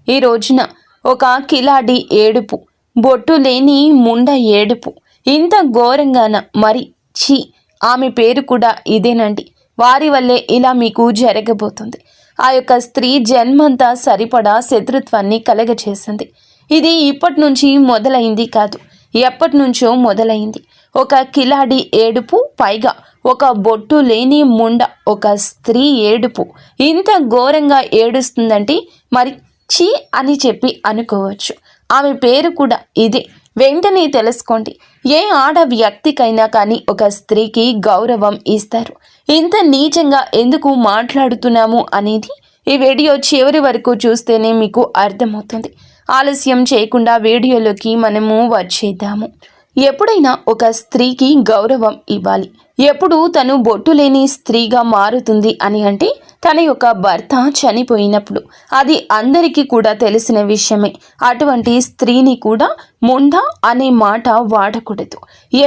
ఈ రోజున ఒక కిలాడి ఏడుపు, బొట్టు లేని ముండ ఏడుపు, ఇంత ఘోరంగాన మరి ఛీ, ఆమె పేరు కూడా ఇదేనండి. వారి వల్లే ఇలా మీకు జరగబోతుంది. ఆ యొక్క స్త్రీ జన్మంతా సరిపడా శత్రుత్వాన్ని కలగచేసింది. ఇది ఇప్పటి నుంచి మొదలైంది కాదు, ఎప్పటి నుంచో మొదలైంది. ఒక కిలాడి ఏడుపు, పైగా ఒక బొట్టు లేని ముండ ఒక స్త్రీ ఏడుపు ఇంత ఘోరంగా ఏడుస్తుందంటే మరి ఛీ అని చెప్పి అనుకోవచ్చు. ఆమె పేరు కూడా ఇదే. వెంటనే తెలుసుకోండి. ఏ ఆడ వ్యక్తికైనా కానీ ఒక స్త్రీకి గౌరవం ఇస్తారు. ఇంత నీచంగా ఎందుకు మాట్లాడుతున్నాము అనేది ఈ వీడియో చివరి వరకు చూస్తేనే మీకు అర్థమవుతుంది. ఆలస్యం చేయకుండా వీడియోలోకి మనము వచ్చేద్దాము. ఎప్పుడైనా ఒక స్త్రీకి గౌరవం ఇవ్వాలి. ఎప్పుడు తను బొట్టు లేని స్త్రీగా మారుతుంది అని అంటే తన యొక్క భర్త చనిపోయినప్పుడు. అది అందరికీ కూడా తెలిసిన విషయమే. అటువంటి స్త్రీని కూడా ముండ అనే మాట వాడకూడదు.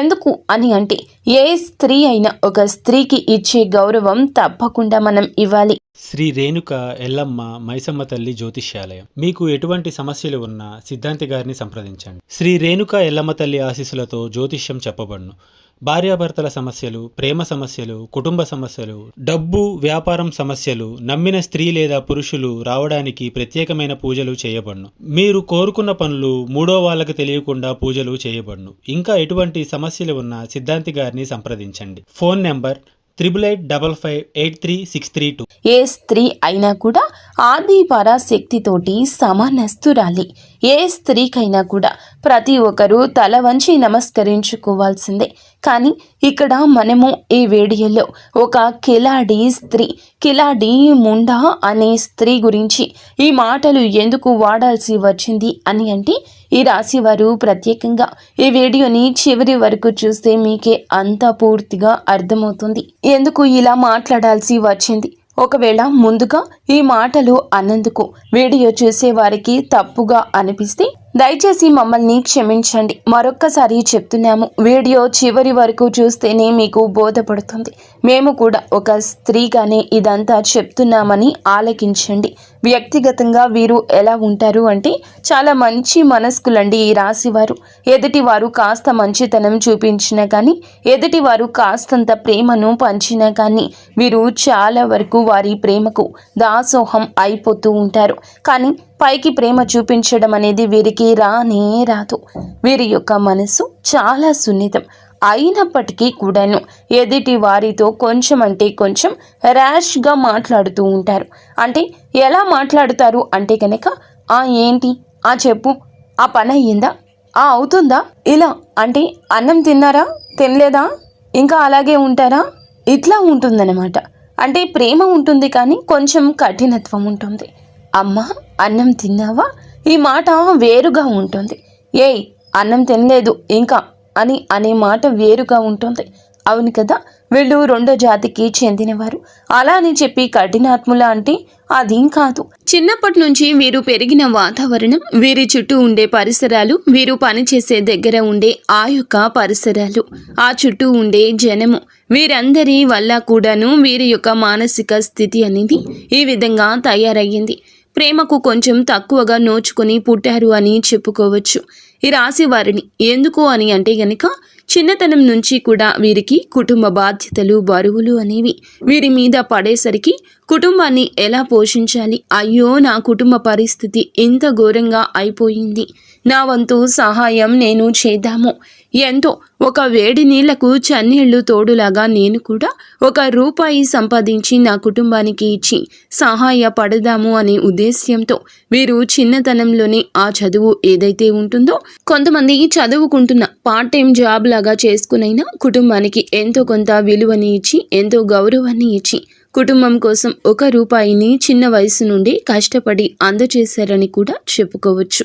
ఎందుకు అని అంటే ఏ స్త్రీ అయినా ఒక స్త్రీకి ఇచ్చే గౌరవం తప్పకుండా మనం ఇవ్వాలి. శ్రీ రేణుక ఎల్లమ్మ మైసమ్మ తల్లి జ్యోతిష్యాలయం. మీకు ఎటువంటి సమస్యలు ఉన్నా సిద్ధాంతి గారిని సంప్రదించండి. శ్రీ రేణుక ఎల్లమ్మ తల్లి ఆశీస్సులతో జ్యోతిష్యం చెప్పబడును. భార్యాభర్తల సమస్యలు, ప్రేమ సమస్యలు, కుటుంబ సమస్యలు, డబ్బు, వ్యాపారం సమస్యలు, నమ్మిన స్త్రీ లేదా పురుషులు రావడానికి ప్రత్యేకమైన పూజలు చేయబడును. మీరు కోరుకున్న పనులు మూడో వాళ్ళకి తెలియకుండా పూజలు చేయబడును. ఇంకా ఎటువంటి సమస్యలు ఉన్నా సిద్ధాంతి గారిని సంప్రదించండి. Phone number 8855836332. ఏ స్త్రీ అయినా కూడా ఆది పరాశక్తితోటి సమానస్తురాలి. ఏ స్త్రీకైనా కూడా ప్రతి ఒక్కరూ తల వంచి నమస్కరించుకోవాల్సిందే. కానీ ఇక్కడ మనము ఈ వీడియోలో ఒక కిలాడి స్త్రీ, కిలాడి ముండా అనే స్త్రీ గురించి ఈ మాటలు ఎందుకు వాడాల్సి వచ్చింది అని అంటే ఈ రాశి వారు ప్రత్యేకంగా ఈ వీడియోని చివరి వరకు చూస్తే మీకే అంతా పూర్తిగా అర్థమవుతుంది ఎందుకు ఇలా మాట్లాడాల్సి వచ్చింది. ఒకవేళ ముందుగా ఈ మాటలు అన్నందుకు వీడియో చూసే వారికి తప్పుగా అనిపిస్తే దయచేసి మమ్మల్ని క్షమించండి. మరొక్కసారి చెప్తున్నాము, వీడియో చివరి వరకు చూస్తేనే మీకు బోధపడుతుంది. మేము కూడా ఒక స్త్రీగానే ఇదంతా చెప్తున్నామని ఆలకించండి. వ్యక్తిగతంగా వీరు ఎలా ఉంటారు అంటే చాలా మంచి మనస్కులండి ఈ రాశివారు. ఎదుటివారు కాస్త మంచితనం చూపించినా కానీ, ఎదుటివారు కాస్తంత ప్రేమను పంచినా కానీ వీరు చాలా వరకు వారి ప్రేమకు దాసోహం అయిపోతూ ఉంటారు. కానీ పైకి ప్రేమ చూపించడం అనేది వీరికి రానే రాదు. వీరి యొక్క మనసు చాలా సున్నితం అయినప్పటికీ కూడాను ఎదుటి వారితో కొంచెం అంటే కొంచెం ర్యాష్గా మాట్లాడుతూ ఉంటారు. అంటే ఎలా మాట్లాడుతారు అంటే కనుక ఏంటి, చెప్పు, ఆ పని అయ్యిందా, అవుతుందా, ఇలా అంటే అన్నం తిన్నారా, తినలేదా, ఇంకా అలాగే ఉంటారా, ఇట్లా ఉంటుందన్నమాట. అంటే ప్రేమ ఉంటుంది కానీ కొంచెం కఠినత్వం ఉంటుంది. అమ్మ అన్నం తిన్నావా, ఈ మాట వేరుగా ఉంటుంది. ఏయ్ అన్నం తినలేదు ఇంకా అని అనే మాట వేరుగా ఉంటుంది. అవును కదా, వీళ్ళు రెండో జాతికి చెందినవారు. అలా అని చెప్పి కఠినాత్ముల అంటే అదేం కాదు. చిన్నప్పటి నుంచి వీరు పెరిగిన వాతావరణం, వీరి చుట్టూ ఉండే పరిసరాలు, వీరు పనిచేసే దగ్గర ఉండే ఆ యొక్క పరిసరాలు, ఆ చుట్టూ ఉండే జనము, వీరందరి వల్ల కూడాను వీరి యొక్క మానసిక స్థితి అనేది ఈ విధంగా తయారయ్యింది. ప్రేమకు కొంచెం తక్కువగా నోచుకొని పుట్టారు అని చెప్పుకోవచ్చు ఈ రాశి వారిని. ఎందుకు అని అంటే గనక చిన్నతనం నుంచి కూడా వీరికి కుటుంబ బాధ్యతలు, బరువులు అనేవి వీరి మీద పడేసరికి కుటుంబాన్ని ఎలా పోషించాలి, అయ్యో నా కుటుంబ పరిస్థితి ఇంత ఘోరంగా అయిపోయింది, నా వంతు సహాయం నేను చేద్దాము, ఎంతో ఒక వేడి నీళ్లకు చన్నీళ్లు తోడులాగా నేను కూడా ఒక రూపాయి సంపాదించి నా కుటుంబానికి ఇచ్చి సహాయపడదాము అనే ఉద్దేశ్యంతో వీరు చిన్నతనంలోనే ఆ చదువు ఏదైతే ఉంటుందో, కొంతమంది చదువుకుంటున్న పార్ట్ టైం జాబ్ లాగా చేసుకునైనా కుటుంబానికి ఎంతో కొంత విలువని ఇచ్చి, ఎంతో గౌరవాన్ని ఇచ్చి కుటుంబం కోసం ఒక రూపాయిని చిన్న వయసు నుండి కష్టపడి అందజేశారని కూడా చెప్పుకోవచ్చు.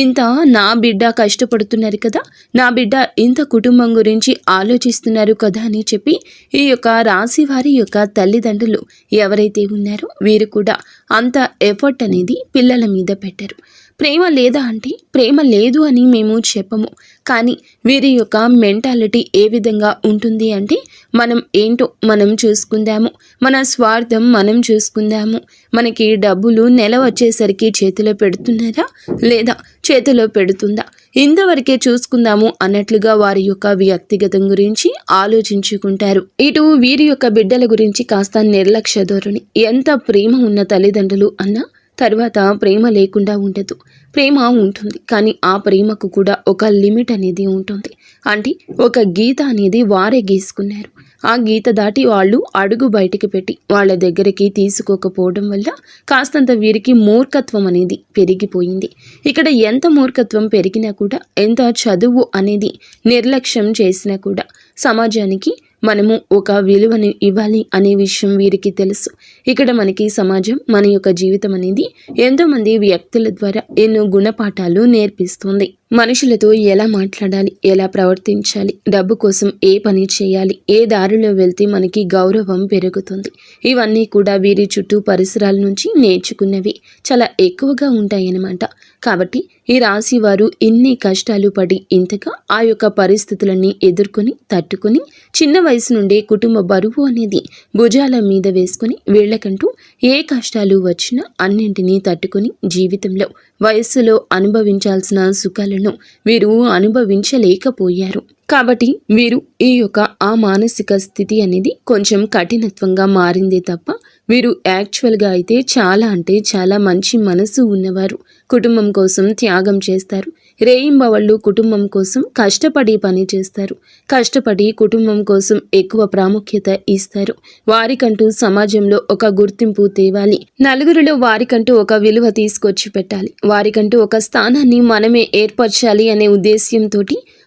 ఇంత నా బిడ్డ కష్టపడుతున్నారు కదా, నా బిడ్డ ఇంత కుటుంబం గురించి ఆలోచిస్తున్నారు కదా అని చెప్పి ఈ యొక్క రాశి వారి యొక్క తల్లిదండ్రులు ఎవరైతే ఉన్నారో వీరు కూడా అంత ఎఫర్ట్ అనేది పిల్లల మీద పెట్టారు. ప్రేమ లేదా అంటే ప్రేమ లేదు అని మేము చెప్పము, కానీ వీరి యొక్క మెంటాలిటీ ఏ విధంగా ఉంటుంది అంటే, మనం ఏంటో మనం చూసుకుందాము, మన స్వార్థం మనం చూసుకుందాము, మనకి డబ్బులు నెల వచ్చేసరికి చేతిలో పెడుతున్నారా లేదా చేతిలో పెడుతుందా, ఇంతవరకే చూసుకుందాము అన్నట్లుగా వారి యొక్క వ్యక్తిగతం గురించి ఆలోచించుకుంటారు. ఇటు వీరి యొక్క బిడ్డల గురించి కాస్త నిర్లక్ష్య ధోరణి. ఎంత ప్రేమ ఉన్న తల్లిదండ్రులు అన్నా తర్వాత ప్రేమ లేకుండా ఉండదు. ప్రేమ ఉంటుంది, కానీ ఆ ప్రేమకు కూడా ఒక లిమిట్ అనేది ఉంటుంది. అంటే ఒక గీత అనేది వారే గీసుకున్నారు. ఆ గీత దాటి వాళ్ళు అడుగు బయటికి పెట్టి వాళ్ళ దగ్గరికి తీసుకోకపోవడం వల్ల కాస్తంత వీరికి మూర్ఖత్వం అనేది పెరిగిపోయింది. ఇక్కడ ఎంత మూర్ఖత్వం పెరిగినా కూడా, ఎంత చదువు అనేది నిర్లక్ష్యం చేసినా కూడా సమాజానికి మనము ఒక విలువను ఇవ్వాలి అనే విషయం వీరికి తెలుసు. ఇక్కడ మనకి సమాజం, మన యొక్క జీవితం అనేది ఎంతోమంది వ్యక్తుల ద్వారా ఎన్నో గుణపాఠాలు నేర్పిస్తుంది. మనుషులతో ఎలా మాట్లాడాలి, ఎలా ప్రవర్తించాలి, డబ్బు కోసం ఏ పని చేయాలి, ఏ దారిలో వెళ్తే మనకి గౌరవం పెరుగుతుంది, ఇవన్నీ కూడా వీరి చుట్టూ పరిసరాల నుంచి నేర్చుకున్నవి చాలా ఎక్కువగా ఉంటాయన్నమాట. కాబట్టి ఈ రాశి వారు ఇన్ని కష్టాలు పడి ఇంతగా ఆ యొక్క పరిస్థితులన్నీ ఎదుర్కొని తట్టుకొని చిన్న వయసు నుండే కుటుంబ బరువు అనేది భుజాల మీద వేసుకొని వీళ్ళకంటూ ఏ కష్టాలు వచ్చినా అన్నింటినీ తట్టుకొని జీవితంలో వయస్సులో అనుభవించాల్సిన సుఖాలను వీరు అనుభవించలేకపోయారు. కాబట్టి వీరు ఈ యొక్క ఆ మానసిక స్థితి అనేది కొంచెం కఠినత్వంగా మారిందే తప్ప వీరు యాక్చువల్గా అయితే చాలా అంటే చాలా మంచి మనసు ఉన్నవారు. కుటుంబం కోసం త్యాగం చేస్తారు. రేయింబవళ్ళు కుటుంబం కోసం కష్టపడి పని చేస్తారు. కష్టపడి కుటుంబం కోసం ఎక్కువ ప్రాముఖ్యత ఇస్తారు. వారికంటూ సమాజంలో ఒక గుర్తింపు తేవాలి, నలుగురిలో వారికంటూ ఒక విలువ తీసుకొచ్చి పెట్టాలి, వారికంటూ ఒక స్థానాన్ని మనమే ఏర్పరచాలి అనే ఉద్దేశ్యంతో,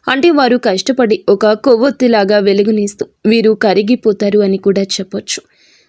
అంటే వారు కష్టపడి ఒక కొవ్వొత్తిలాగా వెలుగునిస్తూ వీరు కరిగిపోతారు అని కూడా చెప్పొచ్చు.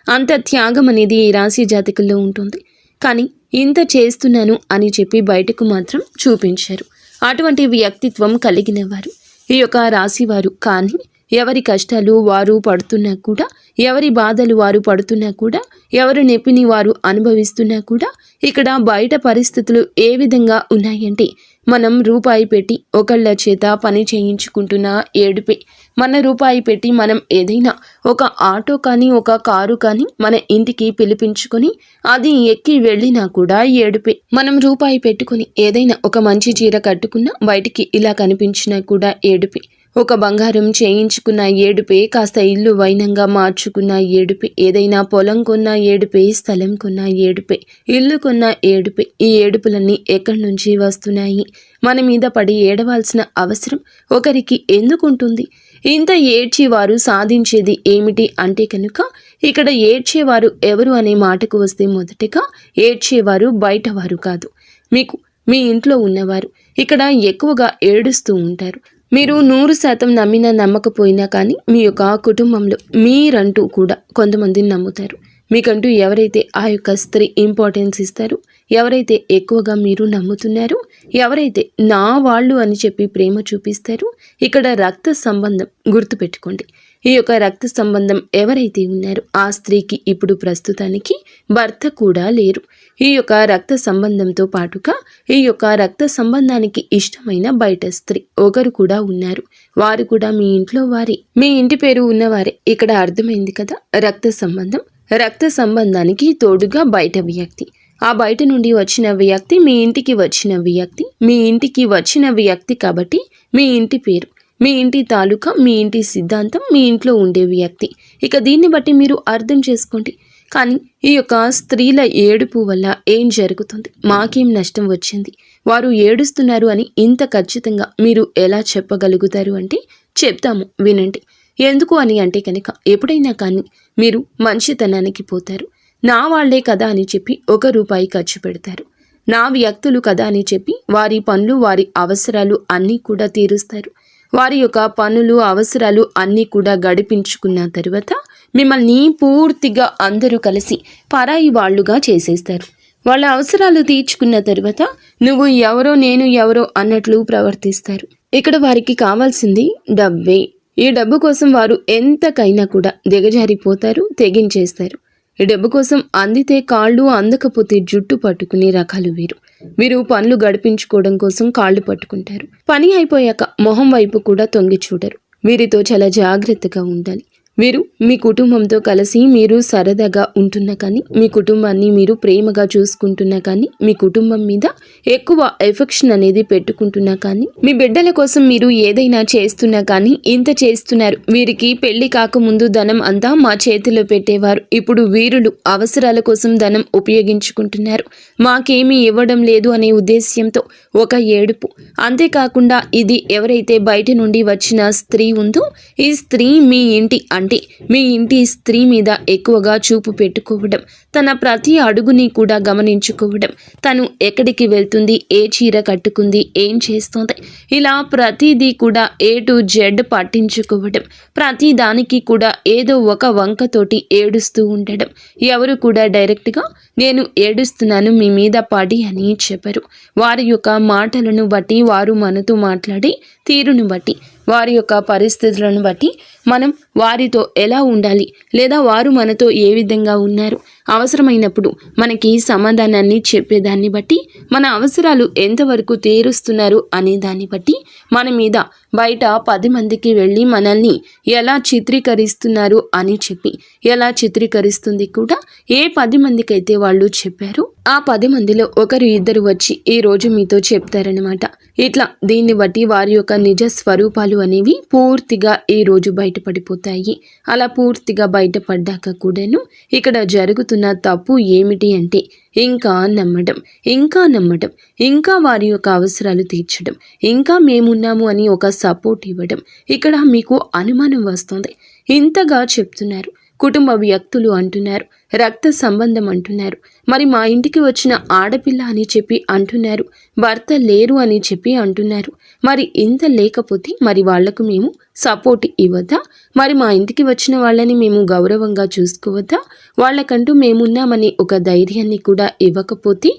అంత త్యాగం అనేది ఈ రాశి జాతకుల్లో ఉంటుంది. కానీ ఇంత చేస్తున్నాను అని చెప్పి బయటకు మాత్రం చూపించారు. అటువంటి వ్యక్తిత్వం కలిగిన వారు ఈ యొక్క రాశివారు. కానీ ఎవరి కష్టాలు వారు పడుతున్నా కూడా, ఎవరి బాధలు వారు పడుతున్నా కూడా, ఎవరి నొప్పిని వారు అనుభవిస్తున్నా కూడా ఇక్కడ బయట పరిస్థితులు ఏ విధంగా ఉన్నాయంటే, మనం రూపాయి పెట్టి ఒకళ్ళ చేత పని చేయించుకుంటున్న ఏడుపే, మన రూపాయి పెట్టి మనం ఏదైనా ఒక ఆటో కానీ ఒక కారు కానీ మన ఇంటికి పిలిపించుకొని అది ఎక్కి వెళ్ళినా కూడా ఏడుపే. మనం రూపాయి పెట్టుకుని ఏదైనా ఒక మంచి చీర కట్టుకున్నా బయటికి ఇలా కనిపించినా కూడా ఏడుపే. ఒక బంగారం చేయించుకున్న ఏడుపే, కాస్త ఇల్లు వైనంగా మార్చుకున్న ఏడుపే, ఏదైనా పొలం కొన్న ఏడుపే, స్థలం కొన్న ఏడుపే, ఇల్లు కొన్న ఏడుపే. ఈ ఏడుపులన్నీ ఎక్కడి నుంచి వస్తున్నాయి? మన మీద పడి ఏడవాల్సిన అవసరం ఒకరికి ఎందుకుంటుంది? ఇంత ఏడ్చి వారు సాధించేది ఏమిటి అంటే కనుక, ఇక్కడ ఏడ్చేవారు ఎవరు అనే మాటకు వస్తే మొదటిగా ఏడ్చేవారు బయటవారు కాదు, మీకు మీ ఇంట్లో ఉన్నవారు ఇక్కడ ఎక్కువగా ఏడుస్తూ ఉంటారు. మీరు 100% నమ్మినా నమ్మకపోయినా కానీ మీ యొక్క కుటుంబంలో మీరంటూ కూడా కొంతమందిని నమ్ముతారు. మీకంటూ ఎవరైతే ఆ యొక్క స్త్రీ ఇంపార్టెన్స్ ఇస్తారో, ఎవరైతే ఎక్కువగా మీరు నమ్ముతున్నారో, ఎవరైతే నా వాళ్ళు అని చెప్పి ప్రేమ చూపిస్తారో, ఇక్కడ రక్త సంబంధం గుర్తుపెట్టుకోండి. ఈ యొక్క రక్త సంబంధం ఎవరైతే ఉన్నారో ఆ స్త్రీకి ఇప్పుడు ప్రస్తుతానికి భర్త కూడా లేరు. ఈ యొక్క రక్త సంబంధంతో పాటుగా ఈ యొక్క రక్త సంబంధానికి ఇష్టమైన బయట స్త్రీ ఒకరు కూడా ఉన్నారు. వారు కూడా మీ ఇంట్లో వారి, మీ ఇంటి పేరు ఉన్నవారే. ఇక్కడ అర్థమైంది కదా, రక్త సంబంధం. రక్త సంబంధానికి తోడుగా బయట వ్యక్తి, ఆ బయట నుండి వచ్చిన వ్యక్తి మీ ఇంటికి వచ్చిన వ్యక్తి, మీ ఇంటికి వచ్చిన వ్యక్తి కాబట్టి మీ ఇంటి పేరు, మీ ఇంటి తాలూకా, మీ ఇంటి సిద్ధాంతం, మీ ఇంట్లో ఉండే వ్యక్తి. ఇక దీన్ని బట్టి మీరు అర్థం చేసుకోండి. కానీ ఈ యొక్క స్త్రీల ఏడుపు వల్ల ఏం జరుగుతుంది, మాకేం నష్టం వచ్చింది, వారు ఏడుస్తున్నారు అని ఇంత ఖచ్చితంగా మీరు ఎలా చెప్పగలుగుతారు అంటే, చెప్తాము వినండి. ఎందుకు అని అంటే కనుక, ఎప్పుడైనా కానీ మీరు మంచితనానికి పోతారు. నా వాళ్లే కదా అని చెప్పి ₹1 ఖర్చు పెడతారు. నా వ్యక్తులు కదా అని చెప్పి వారి పనులు, వారి అవసరాలు అన్నీ కూడా తీరుస్తారు. వారి యొక్క పనులు, అవసరాలు అన్నీ కూడా గడిపించుకున్న తర్వాత మిమ్మల్ని పూర్తిగా అందరూ కలిసి పరాయి వాళ్ళుగా చేసేస్తారు. వాళ్ళ అవసరాలు తీర్చుకున్న తర్వాత నువ్వు ఎవరో నేను ఎవరో అన్నట్లు ప్రవర్తిస్తారు. ఇక్కడ వారికి కావాల్సింది డబ్బే. ఈ డబ్బు కోసం వారు ఎంతకైనా కూడా దిగజారిపోతారు, తెగించేస్తారు. డబ్బు కోసం అందితే కాళ్ళు, అందకపోతే జుట్టు పట్టుకునే రకాలు వీరు. వీరు పనులు గడిపించుకోవడం కోసం కాళ్ళు పట్టుకుంటారు. పని అయిపోయాక మొహం వైపు కూడా తొంగి చూడరు. వీరితో చాలా జాగ్రత్తగా ఉండాలి. వీరు మీ కుటుంబంతో కలిసి మీరు సరదాగా ఉంటున్నా కానీ, మీ కుటుంబాన్ని మీరు ప్రేమగా చూసుకుంటున్నా కానీ, మీ కుటుంబం మీద ఎక్కువ ఎఫెక్షన్ అనేది పెట్టుకుంటున్నా కానీ, మీ బిడ్డల కోసం మీరు ఏదైనా చేస్తున్నా కానీ ఇంత చేస్తున్నారు. వీరికి పెళ్లి కాకముందు ధనం అంతా మా చేతిలో పెట్టేవారు. ఇప్పుడు వీరులు అవసరాల కోసం ధనం ఉపయోగించుకుంటున్నారు. మాకేమీ ఇవ్వడం లేదు అనే ఉద్దేశ్యంతో ఒక ఏడుపు. అంతేకాకుండా ఇది ఎవరైతే బయట నుండి వచ్చిన స్త్రీ ఉందో, ఈ స్త్రీ మీ ఇంటి మీ ఇంటి స్త్రీ మీద ఎక్కువగా చూపు పెట్టుకోవడం, తన ప్రతి అడుగుని కూడా గమనించుకోవడం, తను ఎక్కడికి వెళ్తుంది, ఏ చీర కట్టుకుంది, ఏం చేస్తుంది, ఇలా ప్రతిదీ కూడా A to Z పట్టించుకోవడం, ప్రతి దానికి కూడా ఏదో ఒక వంకతోటి ఏడుస్తూ ఉండడం. ఎవరు కూడా డైరెక్ట్గా నేను ఏడుస్తున్నాను మీ మీద పడి అని చెప్పరు. వారి యొక్క మాటలను బట్టి, వారు మనతో మాట్లాడే తీరును బట్టి, వారి యొక్క పరిస్థితులను బట్టి మనం వారితో ఎలా ఉండాలి, లేదా వారు మనతో ఏ విధంగా ఉన్నారు, అవసరమైనప్పుడు మనకి సమాధానాన్ని చెప్పేదాన్ని బట్టి, మన అవసరాలు ఎంతవరకు తీరుస్తున్నారు అనే దాన్ని బట్టి మన మీద బయట 10 మందికి వెళ్ళి మనల్ని ఎలా చిత్రీకరిస్తున్నారు అని చెప్పి, ఎలా చిత్రీకరిస్తుంది కూడా ఏ 10 మందికి అయితే వాళ్ళు చెప్పారు, ఆ 10 మందిలో ఒకరు ఇద్దరు వచ్చి ఈ రోజు మీతో చెప్తారనమాట. ఇట్లా దీన్ని బట్టి వారి యొక్క నిజ స్వరూపాలు అనేవి పూర్తిగా ఈ రోజు బయటపడిపోతాయి. అలా పూర్తిగా బయటపడ్డాక కూడాను ఇక్కడ జరుగుతున్న తప్పు ఏమిటి అంటే ఇంకా నమ్మడం, ఇంకా వారి యొక్క అవసరాలు తీర్చడం, ఇంకా మేమున్నాము అని ఒక సపోర్ట్ ఇవ్వడం. ఇక్కడ మీకు అనుమానం వస్తుంది. ఇంతగా చెప్తున్నారు, కుటుంబ వ్యక్తులు అంటున్నారు, రక్త సంబంధం అంటున్నారు, మరి మా ఇంటికి వచ్చిన ఆడపిల్ల అని చెప్పి అంటున్నారు, భర్త లేరు అని చెప్పి అంటున్నారు. మరి ఇంత లేకపోతే మరి వాళ్లకు మేము సపోర్ట్ ఇవ్వద్దా? మరి మా ఇంటికి వచ్చిన వాళ్ళని మేము గౌరవంగా చూసుకోవద్దా? వాళ్ళకంటూ మేమున్నామని ఒక ధైర్యాన్ని కూడా ఇవ్వకపోతే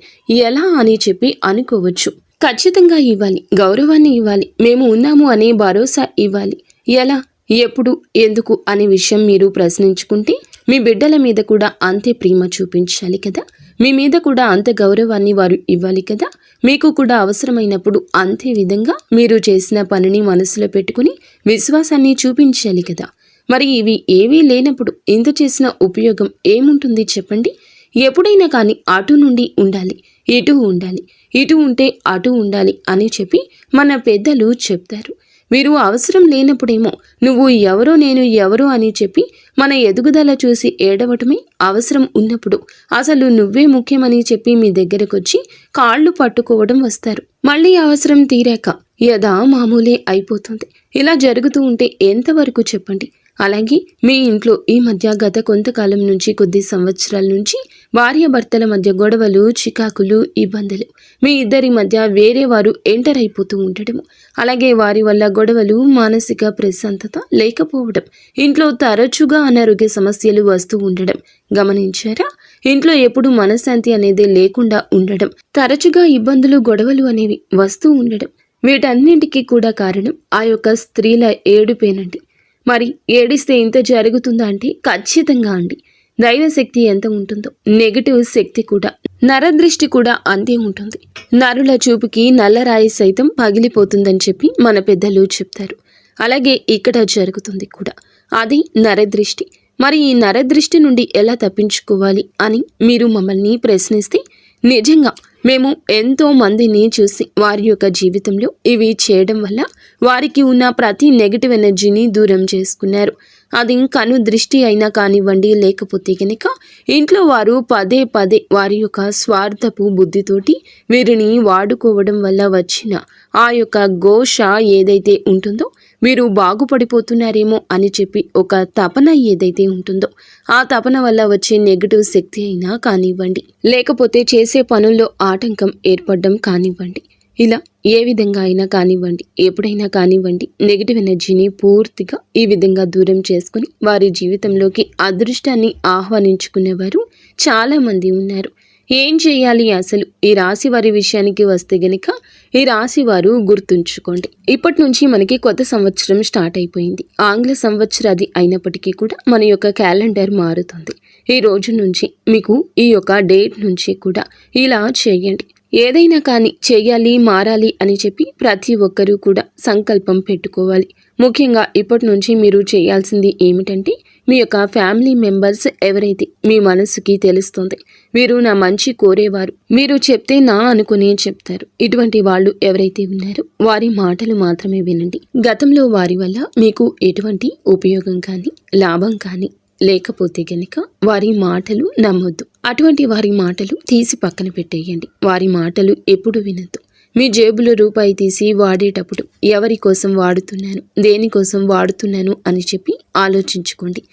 ఎలా అని చెప్పి అనుకోవచ్చు. ఖచ్చితంగా ఇవ్వాలి, గౌరవాన్ని ఇవ్వాలి, మేము ఉన్నాము అనే భరోసా ఇవ్వాలి. ఎలా, ఎప్పుడు, ఎందుకు అనే విషయం మీరు ప్రశ్నించుకుంటే మీ బిడ్డల మీద కూడా అంతే ప్రేమ చూపించాలి కదా, మీ మీద కూడా అంత గౌరవాన్ని వారు ఇవ్వాలి కదా. మీకు కూడా అవసరమైనప్పుడు అంతే విధంగా మీరు చేసిన పనిని మనసులో పెట్టుకుని విశ్వాసాన్ని చూపించాలి కదా. మరి ఇవి ఏవీ లేనప్పుడు ఇంత చేసిన ఉపయోగం ఏముంటుంది చెప్పండి? ఎప్పుడైనా కానీ అటు నుండి ఉండాలి, ఇటు ఉండాలి, ఇటు ఉంటే అటు ఉండాలి అని చెప్పి మన పెద్దలు చెప్తారు. మీరు అవసరం లేనప్పుడేమో నువ్వు ఎవరో నేను ఎవరో అని చెప్పి మన ఎదుగుదల చూసి ఏడవటమే, అవసరం ఉన్నప్పుడు అసలు నువ్వే ముఖ్యమని చెప్పి మీ దగ్గరకు వచ్చి కాళ్ళు పట్టుకోవడం వస్తారు. మళ్ళీ అవసరం తీరాక యథా మామూలే అయిపోతుంది. ఇలా జరుగుతూ ఉంటే ఎంతవరకు చెప్పండి? అలాగే మీ ఇంట్లో ఈ మధ్య గత కొంతకాలం నుంచి, కొద్ది సంవత్సరాల నుంచి భార్యాభర్తల మధ్య గొడవలు, చికాకులు, ఇబ్బందులు, మీ ఇద్దరి మధ్య వేరే వారు ఎంటర్ అయిపోతూ ఉండడము, అలాగే వారి వల్ల గొడవలు, మానసిక ప్రశాంతత లేకపోవడం, ఇంట్లో తరచుగా అనారోగ్య సమస్యలు వస్తూ ఉండడం గమనించారా? ఇంట్లో ఎప్పుడు మనశ్శాంతి అనేది లేకుండా ఉండడం, తరచుగా ఇబ్బందులు, గొడవలు అనేవి వస్తూ ఉండడం, వీటన్నింటికి కూడా కారణం ఆ యొక్క స్త్రీల ఏడుపేనండి. మరి ఏడిస్తే ఇంత జరుగుతుందా అంటే ఖచ్చితంగా అండి. దైవశక్తి ఎంత ఉంటుందో నెగటివ్ శక్తి కూడా, నరదృష్టి కూడా అంతే ఉంటుంది. నరుల చూపుకి నల్లరాయి సైతం పగిలిపోతుందని చెప్పి మన పెద్దలు చెప్తారు. అలాగే ఇక్కడ జరుగుతుంది కూడా, అది నరదృష్టి. మరి ఈ నరదృష్టి నుండి ఎలా తప్పించుకోవాలి అని మీరు మమ్మల్ని ప్రశ్నిస్తే, నిజంగా మేము ఎంతో మందిని చూసి వారి యొక్క జీవితంలో ఇవి చేయడం వల్ల వారికి ఉన్న ప్రతి నెగిటివ్ ఎనర్జీని దూరం చేసుకున్నారు. అది కను దృష్టి అయినా కానివ్వండి, లేకపోతే కనుక ఇంట్లో వారు పదే పదే వారి యొక్క స్వార్థపు బుద్ధితోటి వీరిని వాడుకోవడం వల్ల వచ్చిన ఆ యొక్క ఘోష ఏదైతే ఉంటుందో, వీరు బాగుపడిపోతున్నారేమో అని చెప్పి ఒక తపన ఏదైతే ఉంటుందో, ఆ తపన వల్ల వచ్చే నెగిటివ్ శక్తి అయినా కానివ్వండి, లేకపోతే చేసే పనుల్లో ఆటంకం ఏర్పడడం కానివ్వండి, ఇలా ఏ విధంగా అయినా కానివ్వండి, ఎప్పుడైనా కానివ్వండి, నెగిటివ్ ఎనర్జీని పూర్తిగా ఈ విధంగా దూరం చేసుకుని వారి జీవితంలోకి అదృష్టాన్ని ఆహ్వానించుకునేవారు చాలా మంది ఉన్నారు. ఏం చేయాలి అసలు? ఈ రాశి వారి విషయానికి వస్తే గనుక, ఈ రాశి వారు గుర్తుంచుకోండి, ఇప్పటి నుంచి మనకి కొత్త సంవత్సరం స్టార్ట్ అయిపోయింది. ఆంగ్ల సంవత్సరాది అయినప్పటికీ కూడా మన యొక్క క్యాలెండర్ మారుతుంది. ఈ రోజు నుంచి మీకు ఈ యొక్క డేట్ నుంచి కూడా ఇలా చేయండి. ఏదైనా కానీ చెయ్యాలి, మారాలి అని చెప్పి ప్రతి ఒక్కరూ కూడా సంకల్పం పెట్టుకోవాలి. ముఖ్యంగా ఇప్పటి నుంచి మీరు చేయాల్సింది ఏమిటంటే, మీ యొక్క ఫ్యామిలీ మెంబర్స్ ఎవరైతే మీ మనసుకి తెలుస్తుంది, వీరు నా మంచి కోరేవారు, మీరు చెప్తే నా అనుకునే చెప్తారు, ఇటువంటి వాళ్ళు ఎవరైతే ఉన్నారో వారి మాటలు మాత్రమే వినండి. గతంలో వారి వల్ల మీకు ఎటువంటి ఉపయోగం కానీ లాభం కానీ లేకపోతే గనుక వారి మాటలు నమ్మొద్దు. అటువంటి వారి మాటలు తీసి పక్కన పెట్టేయండి. వారి మాటలు ఎప్పుడు వినొద్దు. మీ జేబులో రూపాయి తీసి వాడేటప్పుడు ఎవరి కోసం వాడుతున్నాను, దేనికోసం వాడుతున్నాను అని చెప్పి ఆలోచించుకోండి.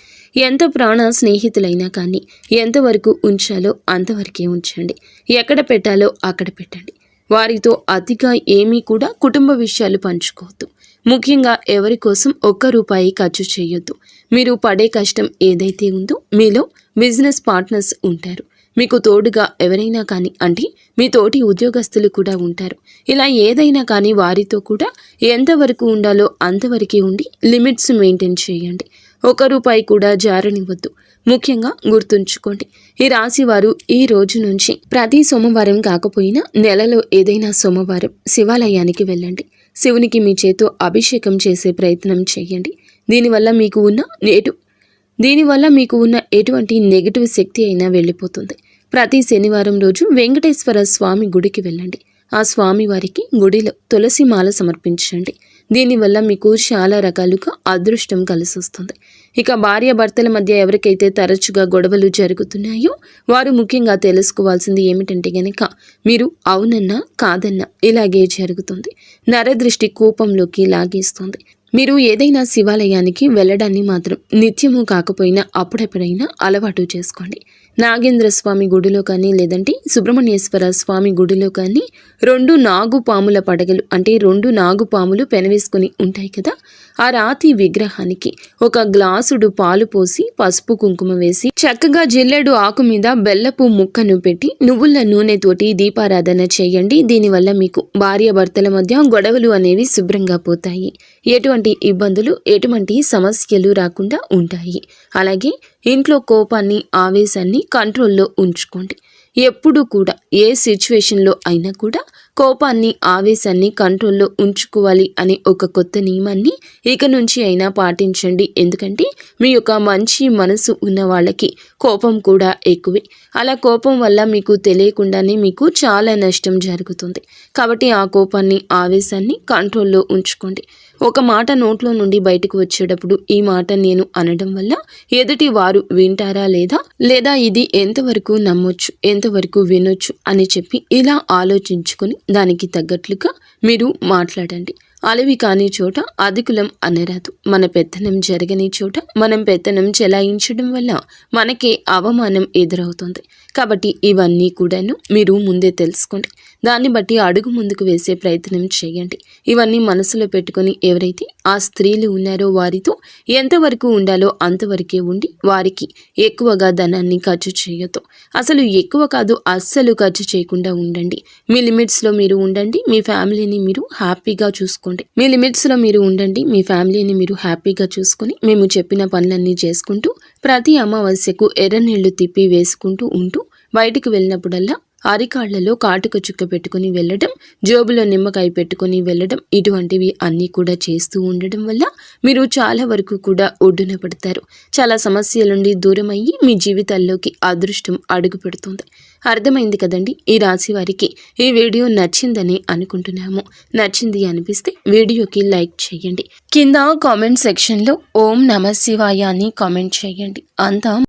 ఎంత ప్రాణ స్నేహితులైనా కానీ ఎంతవరకు ఉంచాలో అంతవరకే ఉంచండి. ఎక్కడ పెట్టాలో అక్కడ పెట్టండి. వారితో అతిగా ఏమీ కూడా కుటుంబ విషయాలు పంచుకోవద్దు. ముఖ్యంగా ఎవరి కోసం ఒక్క రూపాయి ఖర్చు చేయొద్దు. మీరు పడే కష్టం ఏదైతే ఉందో మీలో బిజినెస్ పార్ట్నర్స్ ఉంటారు. మీకు తోడుగా ఎవరైనా కానీ, అంటే మీ తోటి ఉద్యోగస్తులు కూడా ఉంటారు. ఇలా ఏదైనా కానీ వారితో కూడా ఎంతవరకు ఉండాలో అంతవరకే ఉండి లిమిట్స్ మెయింటైన్ చేయండి. ఒక్క రూపాయి కూడా జారనివ్వద్దు. ముఖ్యంగా గుర్తుంచుకోండి, ఈ రాశి వారు ఈ రోజు నుంచి ప్రతి సోమవారం కాకపోయినా నెలలో ఏదైనా సోమవారం శివాలయానికి వెళ్ళండి. శివునికి మీ చేతో అభిషేకం చేసే ప్రయత్నం చేయండి. దీనివల్ల మీకు ఉన్న ఎటువంటి నెగిటివ్ శక్తి అయినా వెళ్ళిపోతుంది. ప్రతి శనివారం రోజు వెంకటేశ్వర స్వామి గుడికి వెళ్ళండి. ఆ స్వామి వారికి గుడిలో తులసి మాల సమర్పించండి. దీనివల్ల మీకు చాలా రకాలుగా అదృష్టం కలిసి వస్తుంది. ఇక భార్యాభర్తల మధ్య ఎవరికైతే తరచుగా గొడవలు జరుగుతున్నాయో వారు ముఖ్యంగా తెలుసుకోవాల్సింది ఏమిటంటే గనక, మీరు అవునన్నా కాదన్నా ఇలాగే జరుగుతుంది. నరదృష్టి కోపంలోకి లాగేస్తుంది. మీరు ఏదైనా శివాలయానికి వెళ్ళడాన్ని మాత్రం నిత్యము కాకపోయినా అప్పుడెప్పుడైనా అలవాటు చేసుకోండి. నాగేంద్ర స్వామి గుడిలో కానీ, లేదంటే సుబ్రహ్మణ్యేశ్వర స్వామి గుడిలో కానీ 2 నాగుపాముల పడగలు, అంటే 2 నాగుపాములు పెనవేసుకుని ఉంటాయి కదా, ఆ రాతి విగ్రహానికి ఒక గ్లాసుడు పాలు పోసి పసుపు కుంకుమ వేసి చక్కగా జిల్లెడు ఆకు మీద బెల్లపు ముక్కను పెట్టి నువ్వుల నూనెతోటి దీపారాధన చేయండి. దీనివల్ల మీకు భార్యాభర్తల మధ్య గొడవలు అనేవి శుభ్రంగా పోతాయి. ఎటువంటి ఇబ్బందులు, ఎటువంటి సమస్యలు రాకుండా ఉంటాయి. అలాగే ఇంట్లో కోపాన్ని, ఆవేశాన్ని కంట్రోల్లో ఉంచుకోండి. ఎప్పుడు కూడా ఏ సిచ్యువేషన్లో అయినా కూడా కోపాన్ని, ఆవేశాన్ని కంట్రోల్లో ఉంచుకోవాలి అనే ఒక కొత్త నియమాన్ని ఇక నుంచి అయినా పాటించండి. ఎందుకంటే మీ యొక్క మంచి మనసు ఉన్న వాళ్ళకి కోపం కూడా ఎక్కువే. అలా కోపం వల్ల మీకు తెలియకుండానే మీకు చాలా నష్టం జరుగుతుంది. కాబట్టి ఆ కోపాన్ని, ఆవేశాన్ని కంట్రోల్లో ఉంచుకోండి. ఒక మాట నోట్లో నుండి బయటకు వచ్చేటప్పుడు ఈ మాట నేను అనడం వల్ల ఎదుటి వారు వింటారా లేదా ఇది ఎంతవరకు నమ్మొచ్చు, ఎంతవరకు వినొచ్చు అని చెప్పి ఇలా ఆలోచించుకొని దానికి తగ్గట్లుగా మీరు మాట్లాడండి. అలవి కాని చోట అధికులం అనరాదు. మన పెత్తనం జరగని చోట మనం పెత్తనం చెలాయించడం వల్ల మనకే అవమానం ఎదురవుతుంది. కాబట్టి ఇవన్నీ కూడాను మీరు ముందే తెలుసుకోండి. దాన్ని బట్టి అడుగు ముందుకు వేసే ప్రయత్నం చేయండి. ఇవన్నీ మనసులో పెట్టుకొని ఎవరైతే ఆ స్త్రీలు ఉన్నారో వారితో ఎంతవరకు ఉండాలో అంతవరకే ఉండి వారికి ఎక్కువగా ధనాన్ని ఖర్చు చేయొద్దు. అసలు ఎక్కువ కాదు, అస్సలు ఖర్చు చేయకుండా ఉండండి. మీ లిమిట్స్లో మీరు ఉండండి. మీ ఫ్యామిలీని మీరు హ్యాపీగా చూసుకోండి. మీ ఫ్యామిలీని మీరు హ్యాపీగా చూసుకొని మేము చెప్పిన పనులన్నీ చేసుకుంటూ ప్రతి అమావాస్యకు ఎర్రనీళ్లు తిప్పి వేసుకుంటూ ఉంటూ బయటికి వెళ్ళినప్పుడల్లా అరికాళ్లలో కాటుక చుక్క పెట్టుకుని వెళ్ళడం, జోబులో నిమ్మకాయ పెట్టుకుని వెళ్ళడం, ఇటువంటివి అన్నీ కూడా చేస్తూ ఉండడం వల్ల మీరు చాలా వరకు కూడా ఒడ్డున పడతారు. చాలా సమస్యల నుండి దూరం అయ్యి మీ జీవితాల్లోకి అదృష్టం అడుగు పెడుతుంది. అర్థమైంది కదండి. ఈ రాశి వారికి ఈ వీడియో నచ్చిందని అనుకుంటున్నాము. నచ్చింది అనిపిస్తే వీడియోకి లైక్ చేయండి. కింద కామెంట్ సెక్షన్లో ఓం నమ శివాయ అని కామెంట్ చేయండి. అంతా